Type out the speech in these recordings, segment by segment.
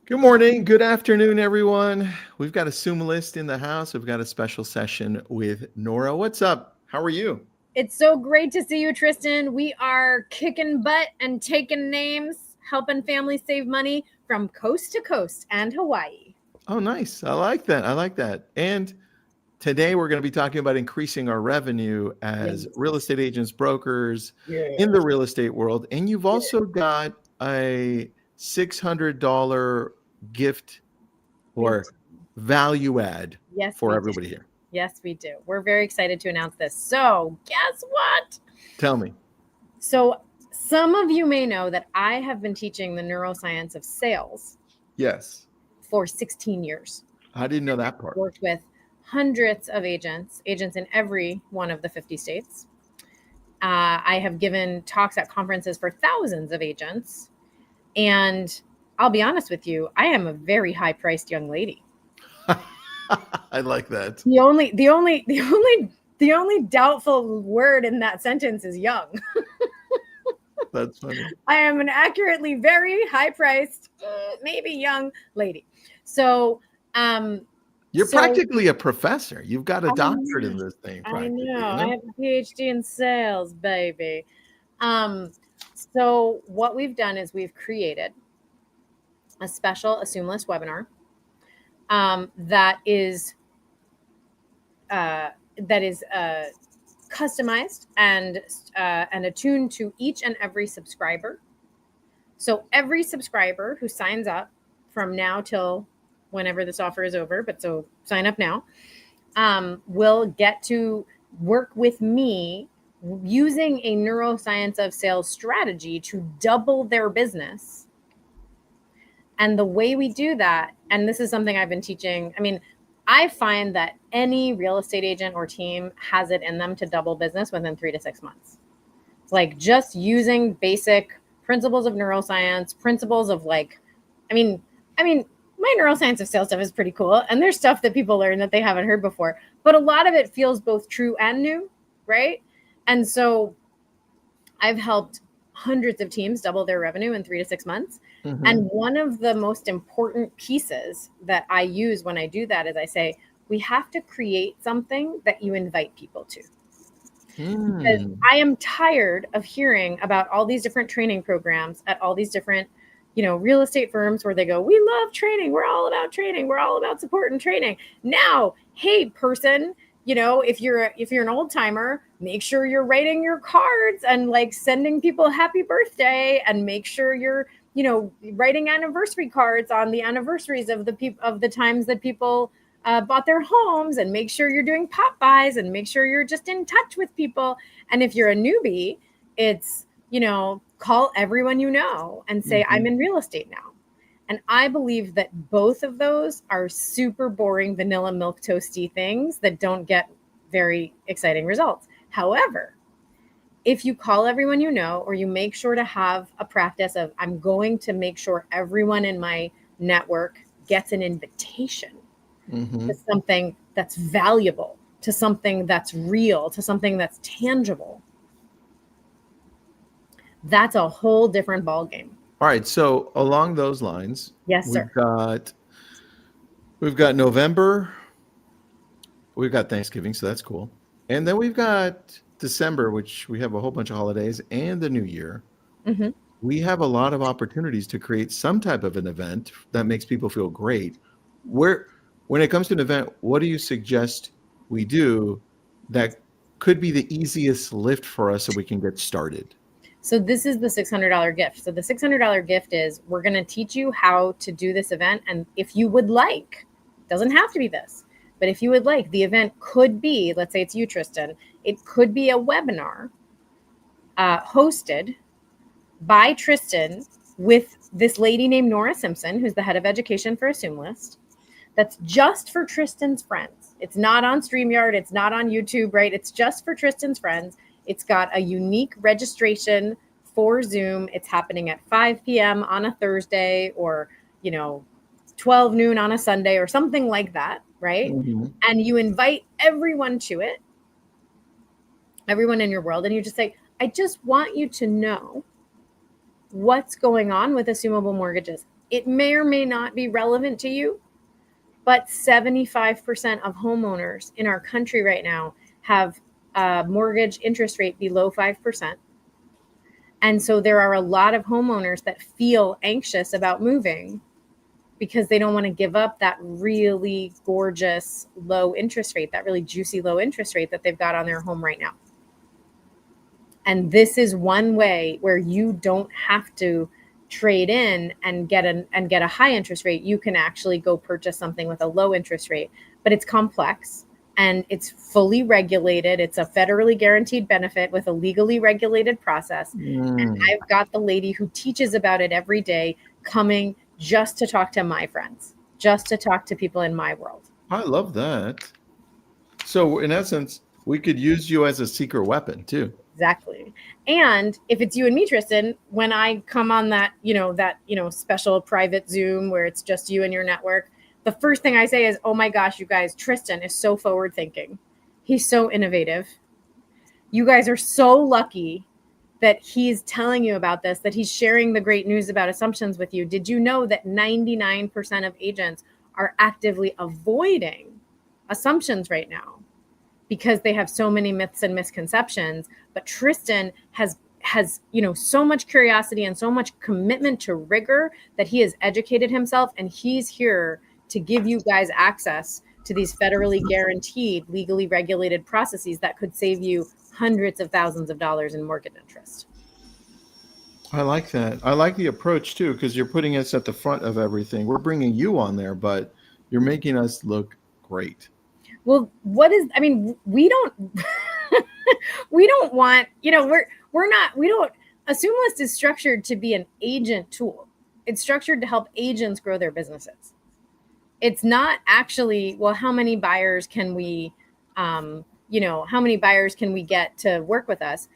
Good morning, good afternoon, everyone. We've got AssumeList in the house. We've got a special session with Nora. What's up? How are you? It's so great to see you, Tristan. We are kicking butt and taking names, helping families save money from coast to coast and Hawaii. Oh, nice. I like that. I like that. And today we're going to be talking about increasing our revenue as real estate agents, brokers in the real estate world. And you've also got a $600 gift or value add Yes, for we everybody do. here. Yes, we do. We're very excited to announce this. So, guess what? Tell me. So, some of you may know that I have been teaching the neuroscience of sales Yes. for 16 years. I didn't know that I've part. worked with hundreds of agents in every one of the 50 states. I have given talks at conferences for thousands of agents. And I'll be honest with you, I am a very high-priced young lady. I like that. The only doubtful word in that sentence is young. That's funny. I am an accurately very high-priced, maybe young lady. So, you're practically a professor. You've got a doctorate in this thing. I know. I have a PhD in sales, baby. So what we've done is we've created a special AssumeList webinar that is customized and attuned to each and every subscriber. So every subscriber who signs up from now till whenever this offer is over, but so sign up now, will get to work with me using a neuroscience of sales strategy to double their business. And the way we do that, and this is something I've been teaching, I find that any real estate agent or team has it in them to double business within 3 to 6 months. Like just using basic principles of neuroscience, principles of my neuroscience of sales stuff is pretty cool. And there's stuff that people learn that they haven't heard before, but a lot of it feels both true and new, right? And so I've helped hundreds of teams double their revenue in 3 to 6 months. Mm-hmm. And one of the most important pieces that I use when I do that is I say, we have to create something that you invite people to. Because I am tired of hearing about all these different training programs at all these different, real estate firms where they go, we love training. We're all about training. We're all about support and training. Now, hey, person, if you're an old timer, make sure you're writing your cards and like sending people happy birthday, and make sure you're, writing anniversary cards on the anniversaries of the times that people bought their homes, and make sure you're doing pop buys, and make sure you're just in touch with people. And if you're a newbie, it's, call everyone you know and say, I'm in real estate now. And I believe that both of those are super boring, vanilla milk toasty things that don't get very exciting results. However, if you call everyone you know, or you make sure to have a practice of, I'm going to make sure everyone in my network gets an invitation to something that's valuable, to something that's real, to something that's tangible, that's a whole different ballgame. All right. So along those lines, yes, sir. We've got November, we've got Thanksgiving, so that's cool. And then we've got December, which we have a whole bunch of holidays, and the new year. Mm-hmm. We have a lot of opportunities to create some type of an event that makes people feel great. When it comes to an event, what do you suggest we do that could be the easiest lift for us so we can get started? So this is the $600 gift. So the $600 gift is, we're going to teach you how to do this event. And if you would like, doesn't have to be this, but if you would like, the event could be, let's say it's you, Tristan, it could be a webinar hosted by Tristan with this lady named Nora Simpson, who's the head of education for AssumeList. That's just for Tristan's friends. It's not on StreamYard. It's not on YouTube, right? It's just for Tristan's friends. It's got a unique registration for Zoom. It's happening at 5 p.m. on a Thursday, or, 12 noon on a Sunday, or something like that, right? Mm-hmm. And you invite everyone to it, everyone in your world, and you just say, I just want you to know what's going on with assumable mortgages. It may or may not be relevant to you, but 75% of homeowners in our country right now have a mortgage interest rate below 5%. And so there are a lot of homeowners that feel anxious about moving because they don't want to give up that really gorgeous low interest rate, that really juicy low interest rate that they've got on their home right now. And this is one way where you don't have to trade in and get a high interest rate. You can actually go purchase something with a low interest rate, but it's complex and it's fully regulated. It's a federally guaranteed benefit with a legally regulated process. And I've got the lady who teaches about it every day coming just to talk to my friends, just to talk to people in my world. I love that. So in essence, we could use you as a secret weapon too. Exactly. And if it's you and me, Tristan, when I come on that special private Zoom where it's just you and your network, the first thing I say is, oh my gosh, you guys, Tristan is so forward thinking. He's so innovative. You guys are so lucky that he's telling you about this, that he's sharing the great news about assumptions with you. Did you know that 99% of agents are actively avoiding assumptions right now because they have so many myths and misconceptions? But Tristan has so much curiosity and so much commitment to rigor that he has educated himself, and he's here to give you guys access to these federally guaranteed, legally regulated processes that could save you hundreds of thousands of dollars in mortgage interest. I like that. I like the approach too, because you're putting us at the front of everything. We're bringing you on there, but you're making us look great. Well, we don't want, AssumeList is structured to be an agent tool. It's structured to help agents grow their businesses. It's not actually, well, how many buyers can we get to work with us?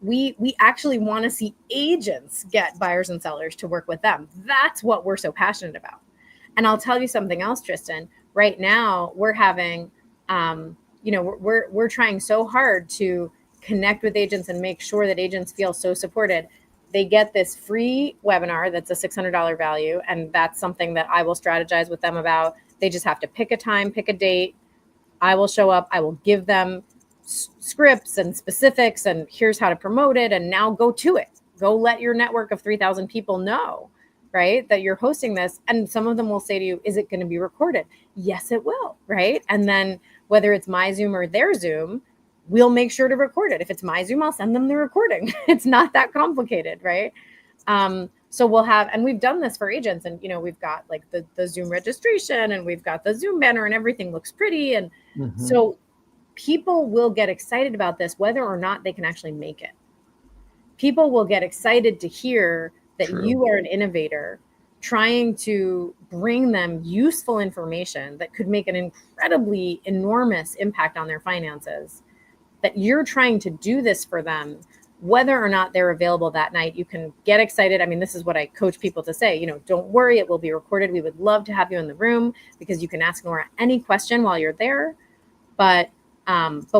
We actually want to see agents get buyers and sellers to work with them. That's what we're so passionate about. And I'll tell you something else, Tristan. Right now, we're having, we're trying so hard to connect with agents and make sure that agents feel so supported. They get this free webinar that's a $600 value, and that's something that I will strategize with them about. They just have to pick a time, pick a date. I will show up. I will give them scripts and specifics, and here's how to promote it. And now go to it. Go let your network of 3,000 people know, right, that you're hosting this. And some of them will say to you, is it going to be recorded? Yes, it will, right? And then whether it's my Zoom or their Zoom, we'll make sure to record it. If it's my Zoom, I'll send them the recording. It's not that complicated, right? So we'll have, and we've done this for agents, and we've got like the Zoom registration, and we've got the Zoom banner, and everything looks pretty. And so people will get excited about this, whether or not they can actually make it. People will get excited to hear that you are an innovator trying to bring them useful information that could make an incredibly enormous impact on their finances, that you're trying to do this for them, whether or not they're available that night. You can get excited. I mean, this is what I coach people to say, don't worry, it will be recorded. We would love to have you in the room because you can ask Nora any question while you're there, but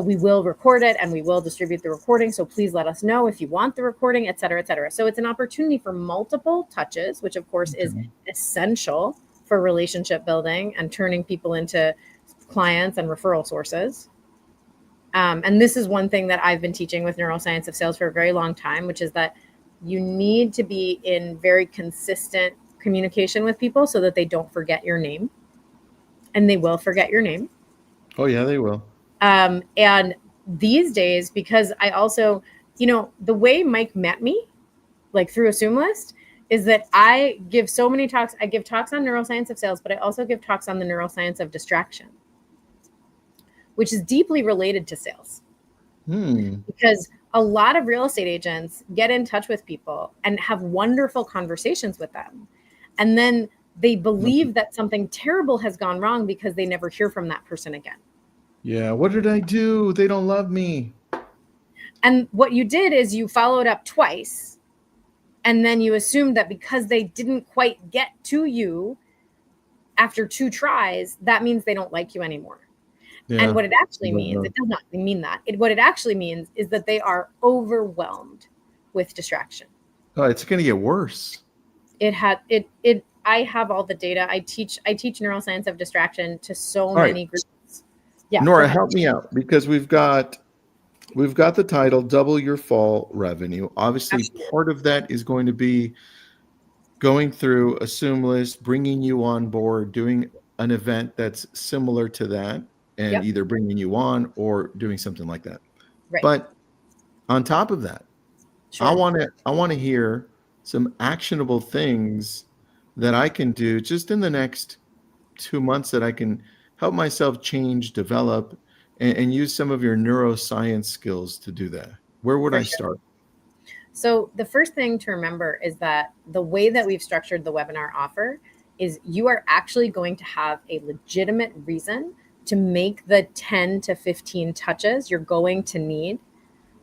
we will record it and we will distribute the recording. So please let us know if you want the recording, et cetera, et cetera. So it's an opportunity for multiple touches, which of course is essential for relationship building and turning people into clients and referral sources. And this is one thing that I've been teaching with neuroscience of sales for a very long time, which is that you need to be in very consistent communication with people so that they don't forget your name. And they will forget your name. Oh yeah, they will. And these days, because I also, the way Mike met me, like through AssumeList, is that I give so many talks. I give talks on neuroscience of sales, but I also give talks on the neuroscience of distraction, which is deeply related to sales. Because a lot of real estate agents get in touch with people and have wonderful conversations with them. And then they believe that something terrible has gone wrong because they never hear from that person again. Yeah. What did I do? They don't love me. And what you did is you followed up twice. And then you assumed that because they didn't quite get to you after 2 tries, that means they don't like you anymore. Yeah. And what it actually means, it does not mean that. What it actually means is that they are overwhelmed with distraction. Oh, it's going to get worse. I have all the data. I teach neuroscience of distraction to so All right. many groups. Yeah, Nora, help me out, because we've got the title, Double Your Fall Revenue. Obviously, Absolutely. part of that is going to be going through AssumeList, bringing you on board, doing an event that's similar to that, and Yep. either bringing you on or doing something like that. Right. But on top of that, Sure. I want to hear some actionable things that I can do just in the next 2 months that I can help myself change, develop, and use some of your neuroscience skills to do that. Where would For I sure. start? So the first thing to remember is that the way that we've structured the webinar offer is you are actually going to have a legitimate reason to make the 10 to 15 touches you're going to need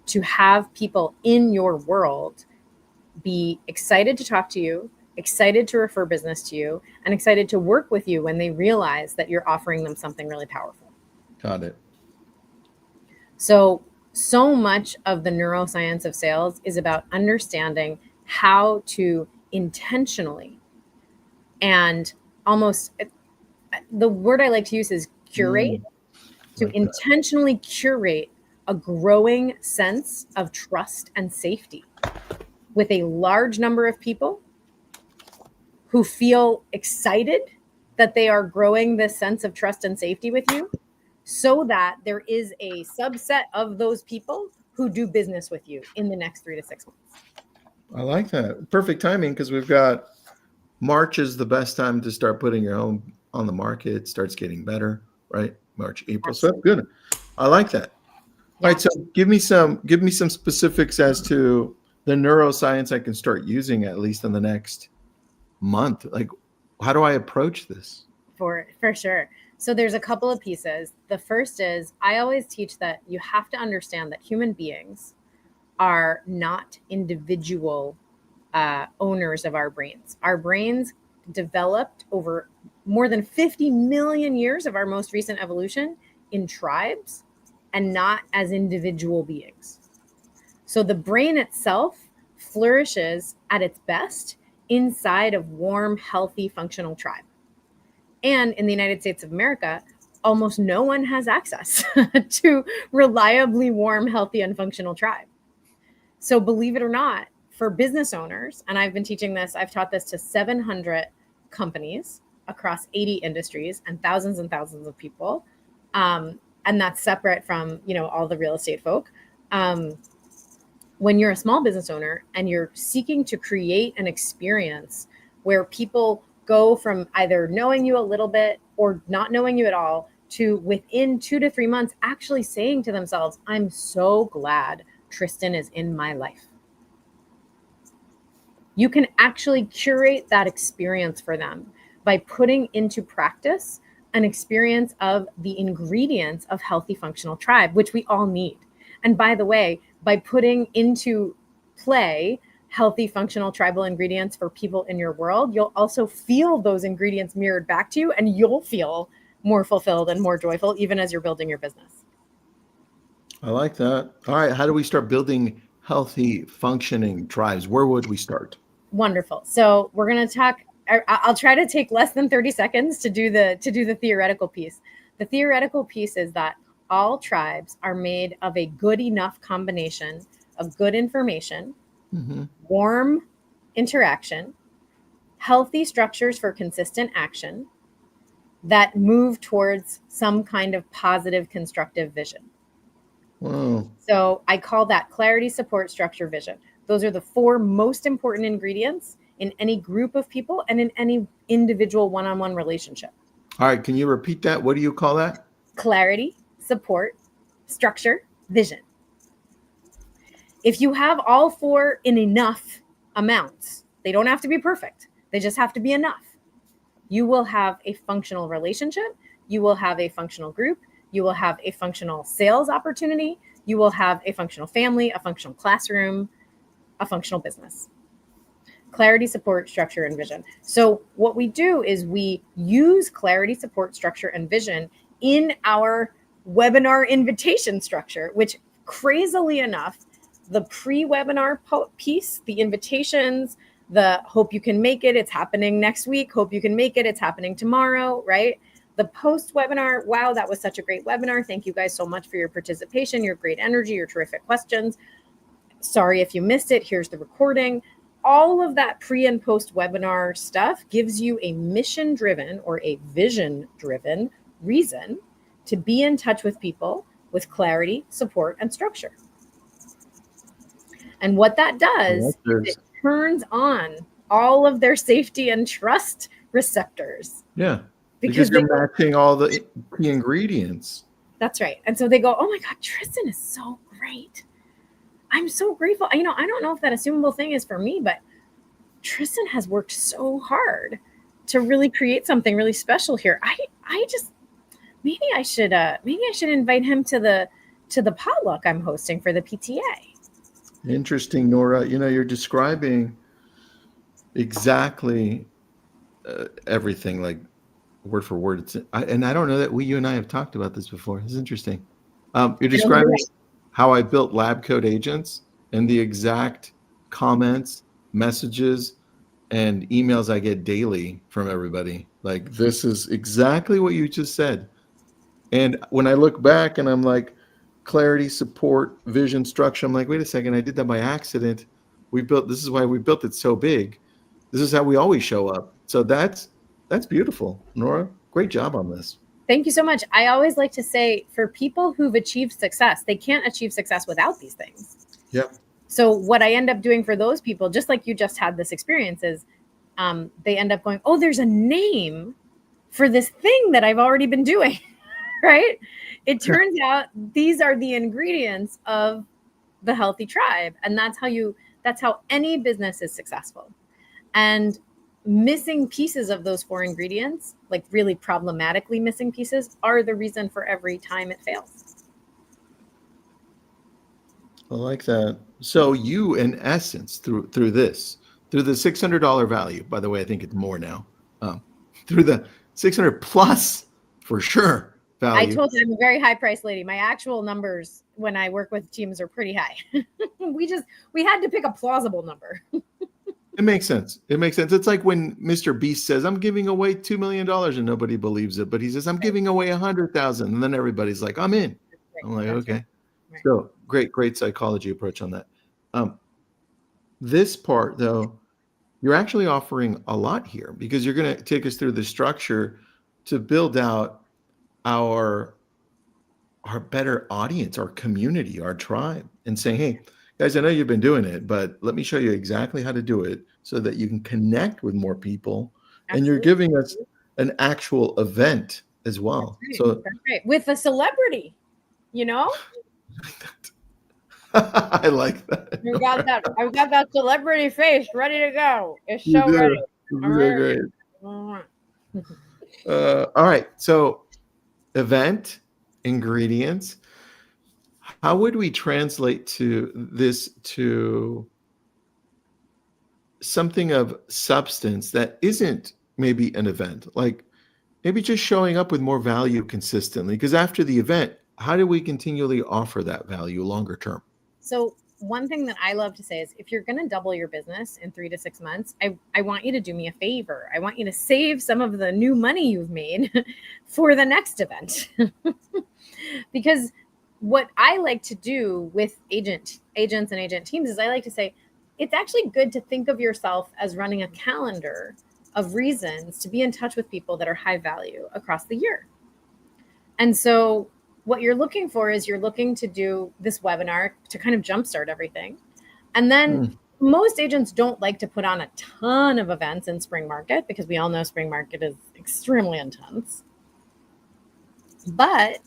to have people in your world be excited to talk to you, excited to refer business to you, and excited to work with you when they realize that you're offering them something really powerful. Got it. So much of the neuroscience of sales is about understanding how to intentionally and almost, the word I like to use is curate, to like that. intentionally curate a growing sense of trust and safety with a large number of people who feel excited that they are growing this sense of trust and safety with you, so that there is a subset of those people who do business with you in the next 3 to 6 months. I like that. Perfect timing, because we've got March is the best time to start putting your home on the market. It starts getting better, right? March, April. So that's good. I like that. Yeah. All right. So give me some specifics as to the neuroscience I can start using at least in the next month. Like, how do I approach this? For sure. So there's a couple of pieces. The first is, I always teach that you have to understand that human beings are not individual owners of our brains. Our brains developed over more than 50 million years of our most recent evolution in tribes and not as individual beings. So the brain itself flourishes at its best inside of warm, healthy, functional tribe. And in the United States of America, almost no one has access to reliably warm, healthy, and functional tribe. So believe it or not, for business owners, and I've been teaching this, I've taught this to 700 companies across 80 industries and thousands of people. And that's separate from, all the real estate folk. When you're a small business owner and you're seeking to create an experience where people go from either knowing you a little bit or not knowing you at all to within 2 to 3 months actually saying to themselves, I'm so glad Tristan is in my life. You can actually curate that experience for them by putting into practice an experience of the ingredients of healthy functional tribe, which we all need. And by the way, by putting into play healthy functional tribal ingredients for people in your world, you'll also feel those ingredients mirrored back to you, and you'll feel more fulfilled and more joyful even as you're building your business. I like that. All right. How do we start building healthy, functioning tribes? Where would we start? Wonderful. So we're going to talk. I'll try to take less than 30 seconds to do the theoretical piece. The theoretical piece is that all tribes are made of a good enough combination of good information, warm interaction, healthy structures for consistent action that move towards some kind of positive, constructive vision. Wow. So I call that clarity, support, structure, vision. Those are the 4 most important ingredients in any group of people and in any individual one-on-one relationship. All right. Can you repeat that? What do you call that? Clarity, support, structure, vision. If you have all 4 in enough amounts, they don't have to be perfect. They just have to be enough. You will have a functional relationship. You will have a functional group. You will have a functional sales opportunity. You will have a functional family, a functional classroom, a functional business. Clarity, support, structure, and vision. So what we do is we use clarity, support, structure, and vision in our webinar invitation structure, which crazily enough, the pre-webinar piece, the invitations, the hope you can make it, it's happening next week, hope you can make it, it's happening tomorrow, right? The post webinar, wow, that was such a great webinar. Thank you guys so much for your participation, your great energy, your terrific questions. Sorry if you missed it, here's the recording. All of that pre and post webinar stuff gives you a mission driven or a vision driven reason to be in touch with people with clarity, support, and structure. And what that does is it turns on all of their safety and trust receptors. Yeah, because you're matching all the key ingredients. That's right. And so they go, oh my God, Tristan is so great. I'm so grateful. I don't know if that assumable thing is for me, but Tristan has worked so hard to really create something really special here. I just, maybe I should invite him to the potluck I'm hosting for the PTA. Interesting, Nora. You're describing exactly everything, like word for word. And I don't know that you and I have talked about this before. This is interesting. You're describing how I built lab code agents and the exact comments, messages, and emails I get daily from everybody. Like, this is exactly what you just said. And when I look back and I'm like, clarity, support, vision, structure, I'm like, wait a second, I did that by accident. This is why we built it so big. This is how we always show up. So that's beautiful, Nora. Great job on this. Thank you so much. I always like to say, for people who've achieved success, they can't achieve success without these things. Yeah. So what I end up doing for those people, just like you just had this experience, is they end up going, oh, there's a name for this thing that I've already been doing, right? It turns out these are the ingredients of the healthy tribe. And that's how any business is successful. And missing pieces of those 4 ingredients, like really problematically missing pieces, are the reason for every time it fails. I like that. So you, in essence, through the $600 value, by the way, I think it's more now, through the 600 plus for sure value. I told you I'm a very high price lady. My actual numbers when I work with teams are pretty high. we had to pick a plausible number. It makes sense. It's like when Mr. Beast says, I'm giving away $2 million and nobody believes it, but he says, I'm giving away 100,000. And then everybody's like, I'm in. I'm like, okay. Right. So great psychology approach on that. This part though, you're actually offering a lot here because you're going to take us through the structure to build out our better audience, our community, our tribe, and saying, hey, guys, I know you've been doing it, but let me show you exactly how to do it so that you can connect with more people. Absolutely. And you're giving us an actual event as well. That's right. That's right. With a celebrity, I like that. I've got that celebrity face ready to go. It's so ready. Great. All right. So event, ingredients. How would we translate this to something of substance that isn't maybe an event, like maybe just showing up with more value consistently? Because after the event, how do we continually offer that value longer term? So one thing that I love to say is, if you're going to double your business in 3 to 6 months, I want you to do me a favor. I want you to save some of the new money you've made for the next event. Because what I like to do with agents and agent teams is I like to say, it's actually good to think of yourself as running a calendar of reasons to be in touch with people that are high value across the year. And so what you're looking for is, you're looking to do this webinar to kind of jumpstart everything. And then most agents don't like to put on a ton of events in spring market, because we all know spring market is extremely intense. But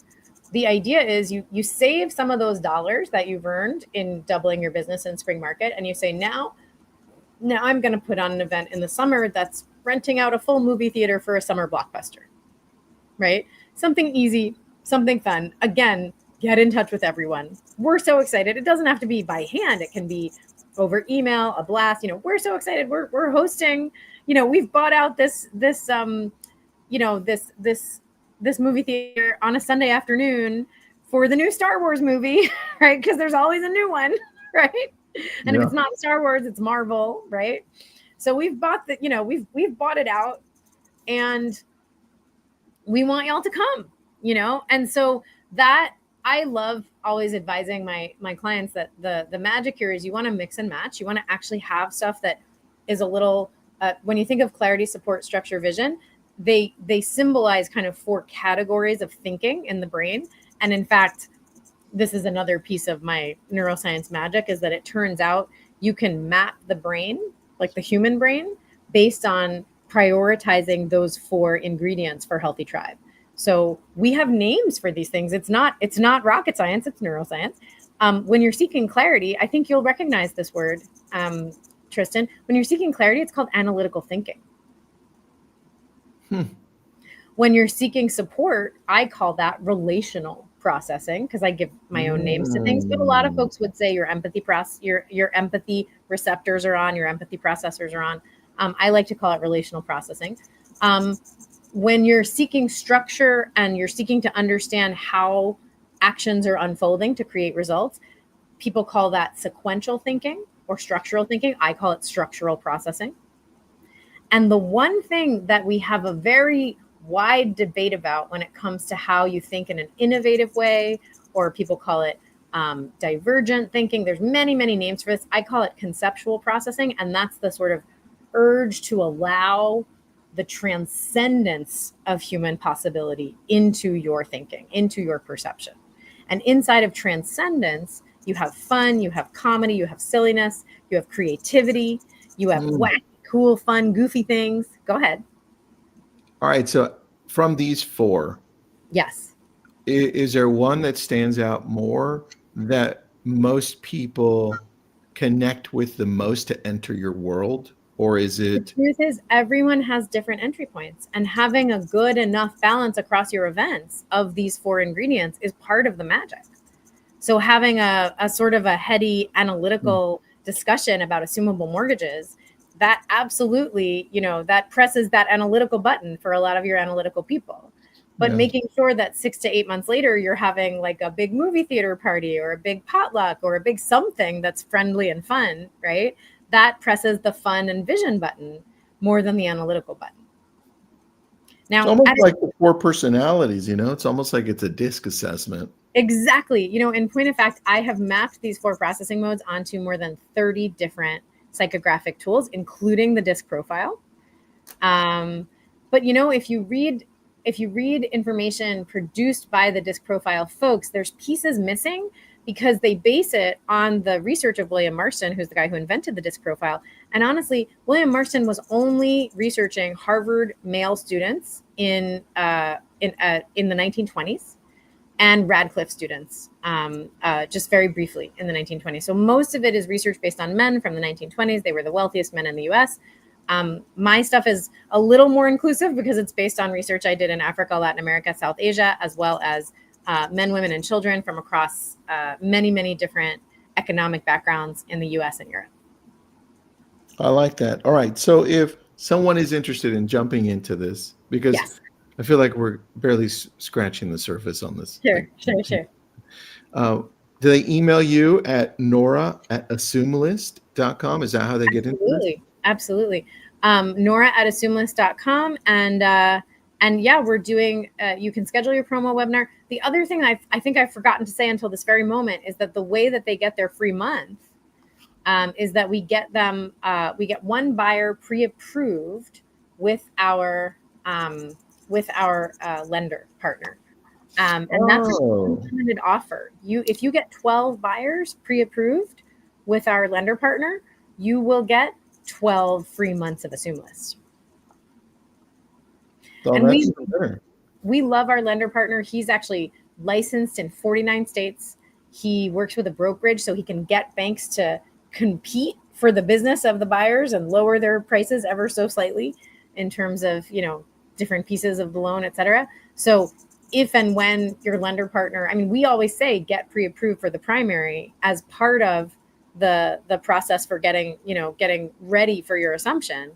the idea is you save some of those dollars that you've earned in doubling your business in spring market, and you say, now I'm going to put on an event in the summer that's renting out a full movie theater for a summer blockbuster, right? Something easy, something fun. Again, get in touch with everyone. We're so excited. It doesn't have to be by hand. It can be over email, a blast. We're so excited. We're hosting, we've bought out this movie theater on a Sunday afternoon for the new Star Wars movie, right? Because there's always a new one, right? And if it's not Star Wars, it's Marvel, right? So we've bought the, we've bought it out, and we want y'all to come, and so that I love always advising my clients that the magic here is you want to mix and match. You want to actually have stuff that is a little when you think of clarity, support, structure, vision, they symbolize kind of 4 categories of thinking in the brain. And in fact, this is another piece of my neuroscience magic, is that it turns out you can map the brain, like the human brain, based on prioritizing those 4 ingredients for healthy tribe. So we have names for these things. It's not rocket science, it's neuroscience. When you're seeking clarity, I think you'll recognize this word, Tristan. When you're seeking clarity, it's called analytical thinking. When you're seeking support, I call that relational processing, because I give my own names to things. But a lot of folks would say your empathy your empathy receptors are on, your empathy processors are on. I like to call it relational processing. When you're seeking structure and you're seeking to understand how actions are unfolding to create results, people call that sequential thinking or structural thinking. I call it structural processing. And the one thing that we have a very wide debate about when it comes to how you think in an innovative way, or people call it divergent thinking. There's many, many names for this. I call it conceptual processing. And that's the sort of urge to allow the transcendence of human possibility into your thinking, into your perception. And inside of transcendence, you have fun, you have comedy, you have silliness, you have creativity, you have wacky, cool, fun, goofy things. Go ahead. All right. So from these 4, yes, is there one that stands out more that most people connect with the most to enter your world? Or is it? The truth is, everyone has different entry points, and having a good enough balance across your events of these 4 ingredients is part of the magic. So having a sort of a heady analytical discussion about assumable mortgages, that absolutely, that presses that analytical button for a lot of your analytical people. But making sure that 6 to 8 months later, you're having like a big movie theater party or a big potluck or a big something that's friendly and fun, right? That presses the fun and vision button more than the analytical button. Now, it's almost like the 4 personalities, it's almost like it's a DISC assessment. Exactly. In point of fact, I have mapped these 4 processing modes onto more than 30 different psychographic tools, including the DISC profile. But if you read information produced by the DISC profile folks, there's pieces missing because they base it on the research of William Marston, who's the guy who invented the DISC profile. And honestly, William Marston was only researching Harvard male students in the 1920s. And Radcliffe students, just very briefly in the 1920s. So most of it is research based on men from the 1920s. They were the wealthiest men in the US. My stuff is a little more inclusive because it's based on research I did in Africa, Latin America, South Asia, as well as men, women, and children from across many, many different economic backgrounds in the US and Europe. I like that. All right. So if someone is interested in jumping into this, because I feel like we're barely scratching the surface on this. Sure. Do they email you at Nora@AssumeList.com? Is that how they get into this? Absolutely. Nora@AssumeList.com. And yeah, we're doing, you can schedule your promo webinar. The other thing I think I've forgotten to say until this very moment is that the way that they get their free month is that we get 1 buyer pre-approved with our lender partner. And that's an unlimited offer. If you get 12 buyers pre-approved with our lender partner, you will get 12 free months of AssumeList. And we love our lender partner. He's actually licensed in 49 states. He works with a brokerage so he can get banks to compete for the business of the buyers and lower their prices ever so slightly in terms of, different pieces of the loan, et cetera. So if and when your lender partner, we always say get pre-approved for the primary as part of the process for getting ready for your assumption.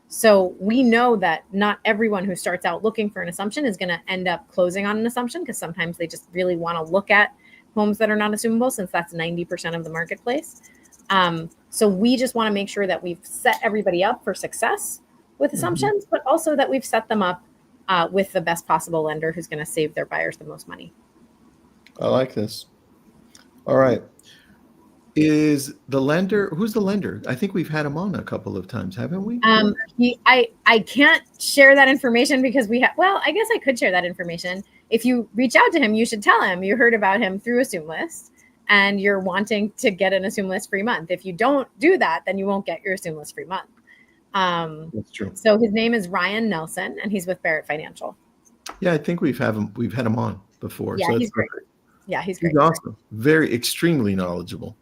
So we know that not everyone who starts out looking for an assumption is going to end up closing on an assumption, because sometimes they just really want to look at homes that are not assumable, since that's 90% of the marketplace. So we just want to make sure that we've set everybody up for success with assumptions, but also that we've set them up with the best possible lender who's going to save their buyers the most money. I like this. All right. Who's the lender? I think we've had him on a couple of times, haven't we? I can't share that information because I guess I could share that information. If you reach out to him, you should tell him you heard about him through AssumeList and you're wanting to get an AssumeList free month. If you don't do that, then you won't get your AssumeList free month. That's true. So his name is Ryan Nelson and he's with Barrett Financial. Yeah, I think we've had him on before. Yeah, so he's great. Yeah, he's great. He's awesome. Very extremely knowledgeable.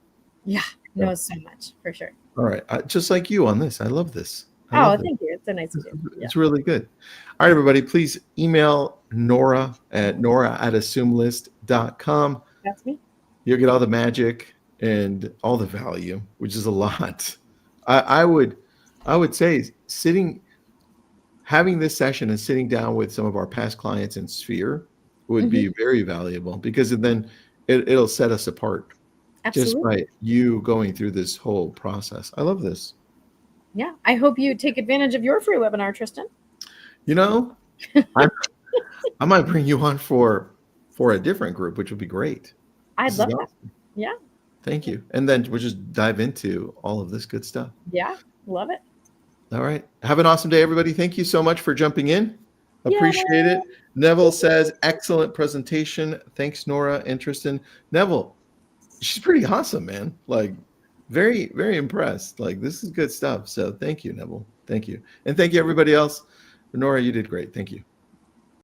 Yeah, knows so much for sure. All right. Just like you on this. I love this. Thank you. It's so nice to do. It's really good. All right, everybody, please email Nora at nora@assumelist.com. That's me. You'll get all the magic and all the value, which is a lot. I would say having this session and sitting down with some of our past clients in Sphere would be very valuable because then it'll set us apart. Absolutely. Just by you going through this whole process. I love this. Yeah. I hope you take advantage of your free webinar, Tristan. I might bring you on for a different group, which would be great. I'd love that. Yeah. Thank you. And then we'll just dive into all of this good stuff. Yeah. Love it. All right. Have an awesome day, everybody. Thank you so much for jumping in. Appreciate it. Neville says, excellent presentation. Thanks, Nora and Tristan. Neville, she's pretty awesome, man. Like, very, very impressed. Like, this is good stuff. So thank you, Neville. Thank you. And thank you, everybody else. Nora, you did great. Thank you.